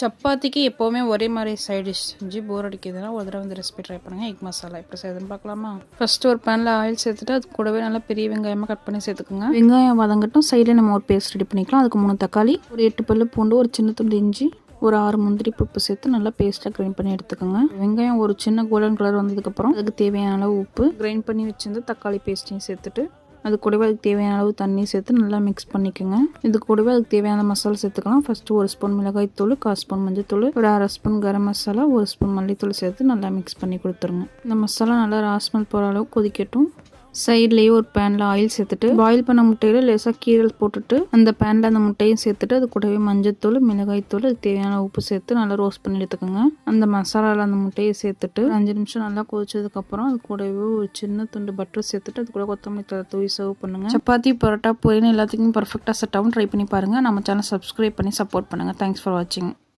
சப்பாத்திக்கு எப்போவுமே ஒரே மாதிரி சைட் டிஷ் செஞ்சு போர் அடிக்கிறதுனா ஒரு தடவை வந்து ரெசிபி ட்ரை பண்ணுங்கள். எக் மசாலா எப்படி செய்யுதுன்னு பார்க்கலாமா? ஃபஸ்ட்டு ஒரு பேனில் ஆயில் சேர்த்துட்டு அது கூடவே நல்லா பெரிய வெங்காயமாக கட் பண்ணி சேர்த்துக்குங்க. வெங்காயம் வதங்கட்டும். சைடில் நம்ம ஒரு பேஸ்ட் ரெடி பண்ணிக்கலாம். அதுக்கு 3 தக்காளி, ஒரு 8 பல்லு பூண்டு, ஒரு சின்ன துண்டு இஞ்சி, ஒரு 6 முந்திரி பருப்பு சேர்த்து நல்லா பேஸ்ட்டாக கிரைண்ட் பண்ணி எடுத்துக்கோங்க. வெங்காயம் ஒரு சின்ன கோல்டன் கலர் வந்ததுக்கப்புறம் அதுக்கு தேவையான அளவு உப்பு, கிரைண்ட் பண்ணி வச்சிருந்து தக்காளி பேஸ்ட்டையும் சேர்த்துட்டு அது கூடவே அதுக்கு தேவையான அளவு தண்ணி சேர்த்து நல்லா மிக்ஸ் பண்ணிக்கோங்க. இது கூடவே அதுக்கு தேவையான மசாலா சேர்த்துக்கலாம். ஃபஸ்ட்டு 1 ஸ்பூன் மிளகாய் தூள், 1/4 ஸ்பூன் மஞ்சள் தூள், ஒரு 1/2 ஸ்பூன் கரம் மசாலா, 1 ஸ்பூன் மல்லித்தூள் சேர்த்து நல்லா மிக்ஸ் பண்ணி கொடுத்துருங்க. இந்த மசாலா நல்லா ராஸ்மல் போகிற அளவு கொதிக்கட்டும். சைட்லேயே ஒரு பேனில் ஆயில் சேர்த்துட்டு பாயில் பண்ண முட்டையில் லேசாக கீரல் போட்டுட்டு அந்த பேனில் அந்த முட்டையும் சேர்த்துட்டு அது கூடவே மஞ்சத்தூள், மிளகாய்த்தூள், அதுக்கு தேவையான உப்பு சேர்த்து நல்லா ரோஸ்ட் பண்ணி எடுத்துக்கோங்க. அந்த மசாலாவில் அந்த முட்டையை சேர்த்துட்டு 5 நிமிஷம் நல்லா கொதிச்சதுக்கப்புறம் அது கூடவே ஒரு சின்ன துண்டு பட்டர் சேர்த்துட்டு அது கூட கொத்தமல்லி தழை தூவி சர்வ் பண்ணுங்கள். சப்பாத்தி, பரோட்டா, பொரியல் எல்லாத்துக்கும் பர்ஃபெக்டாக செட் ஆகும். ட்ரை பண்ணி பாருங்கள். நம்ம சேனல் சப்ஸ்கிரைப் பண்ணி சப்போர்ட் பண்ணுங்கள். தேங்க்ஸ் ஃபார் வாட்சிங்.